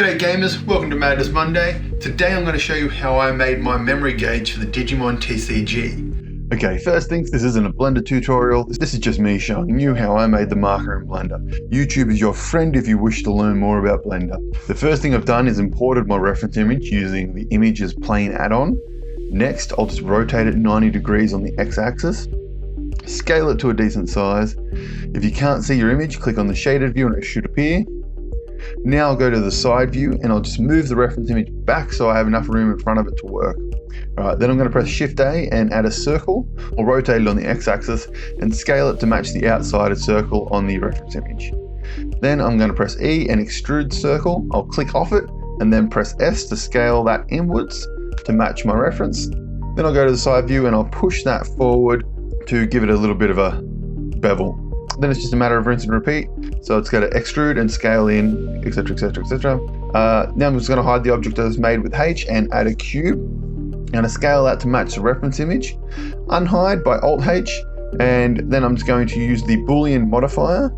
G'day gamers, welcome to Madness Monday. Today I'm going to show you how I made my memory gauge for the Digimon TCG. Okay, first things, this isn't a Blender tutorial. This is just me showing you how I made the marker in Blender. YouTube is your friend if you wish to learn more about Blender. The first thing I've done is imported my reference image using the image as plane add-on. Next, I'll just rotate it 90 degrees on the x-axis. Scale it to a decent size. If you can't see your image, click on the shaded view and it should appear. Now I'll go to the side view and I'll just move the reference image back so I have enough room in front of it to work. Alright, then I'm going to press Shift A and add a circle. I'll rotate it on the x-axis and scale it to match the outside circle on the reference image. Then I'm going to press E and extrude circle. I'll click off it and then press S to scale that inwards to match my reference. Then I'll go to the side view and I'll push that forward to give it a little bit of a bevel. Then it's just a matter of rinse and repeat. So it's going to extrude and scale in, etc, etc, etc. Now I'm just going to hide the object that was made with H and add a cube. I'm going to scale that to match the reference image. Unhide by Alt H, and then I'm just going to use the Boolean modifier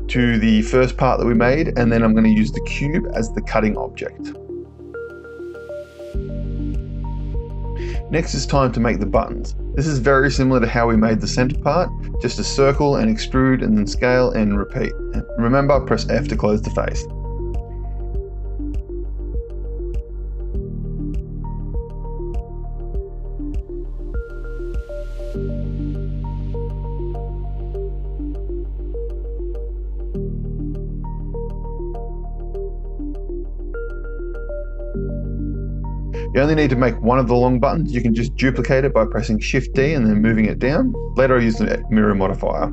to the first part that we made, and then I'm going to use the cube as the cutting object. Next is time to make the buttons. This is very similar to how we made the center part, just a circle and extrude and then scale and repeat. Remember, press F to close the face. You only need to make one of the long buttons. You can just duplicate it by pressing Shift D and then moving it down. Later I'll use the mirror modifier.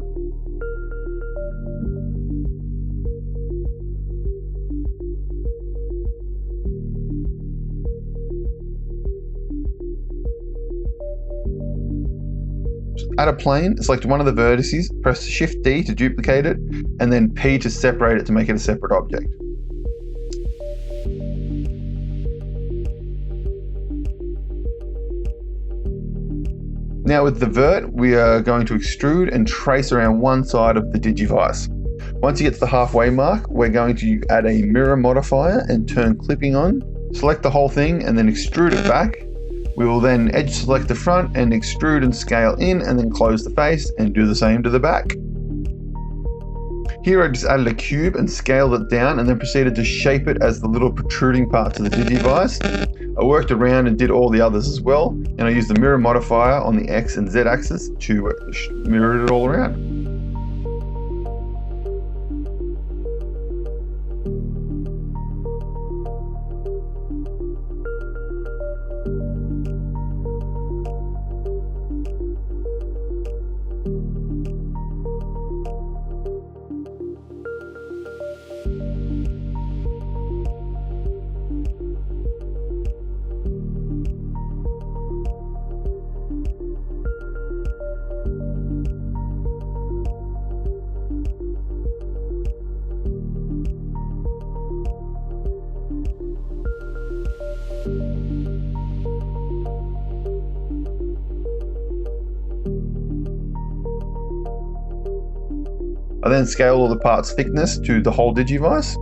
Just add a plane, select one of the vertices, press Shift D to duplicate it, and then P to separate it to make it a separate object. Now with the vert, we are going to extrude and trace around one side of the Digivice. Once you get to the halfway mark, we're going to add a mirror modifier and turn clipping on. Select the whole thing and then extrude it back. We will then edge select the front and extrude and scale in and then close the face and do the same to the back. Here I just added a cube and scaled it down and then proceeded to shape it as the little protruding parts of the Digivice. I worked around and did all the others as well, and I used the mirror modifier on the X and Z axis to mirror it all around. I then scale all the parts' thickness to the whole Digivice.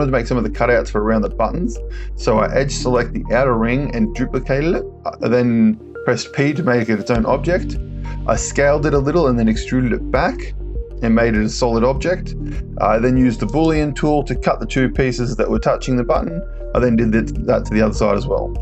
wanted to make some of the cutouts for around the buttons. So I edge select the outer ring and duplicated it. I then pressed P to make it its own object. I scaled it a little and then extruded it back and made it a solid object. I then used the Boolean tool to cut the two pieces that were touching the button. I then did that to the other side as well.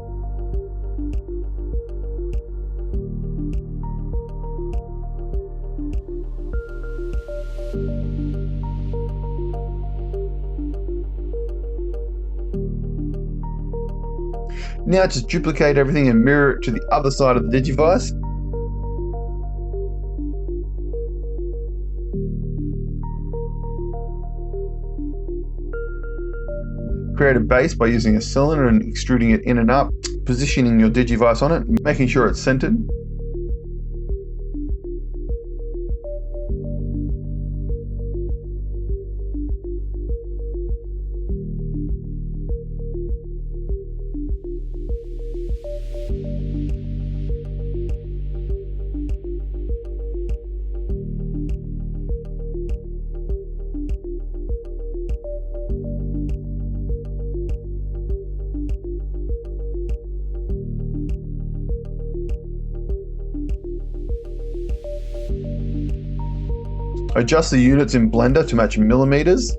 Now just duplicate everything and mirror it to the other side of the Digivice. Create a base by using a cylinder and extruding it in and up, positioning your Digivice on it, making sure it's centered. Adjust the units in Blender to match millimeters.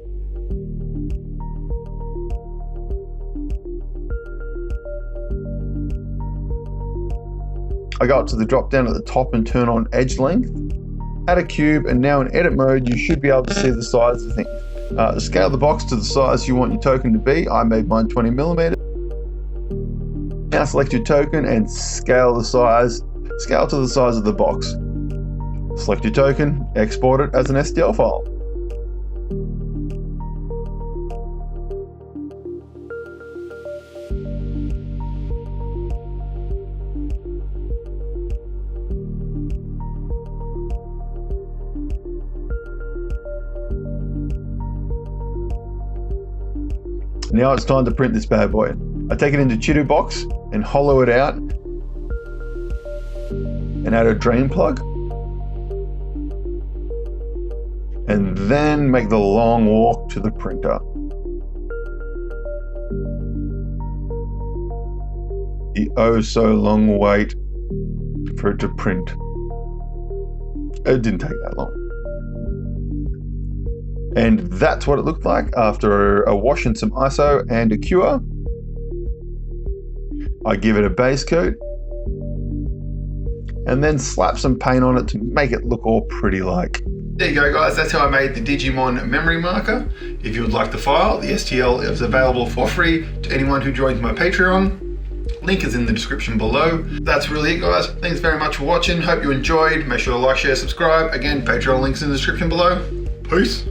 I go up to the drop down at the top and turn on edge length. Add a cube, and now in edit mode you should be able to see the size of things. Scale the box to the size you want your token to be. I made mine 20 millimeters. Now select your token and scale to the size of the box. Select your token, export it as an STL file. Now it's time to print this bad boy. I take it into Chidu box and hollow it out and add a drain plug. And then make the long walk to the printer. The oh so long wait for it to print. It didn't take that long. And that's what it looked like after a wash and some ISO and a cure. I give it a base coat and then slap some paint on it to make it look all pretty like. There you go guys, that's how I made the Digimon memory marker. If you would like the file, the STL is available for free to anyone who joins my Patreon. Link is in the description below. That's really it guys. Thanks very much for watching. Hope you enjoyed. Make sure to like, share, subscribe. Again, Patreon links in the description below. Peace.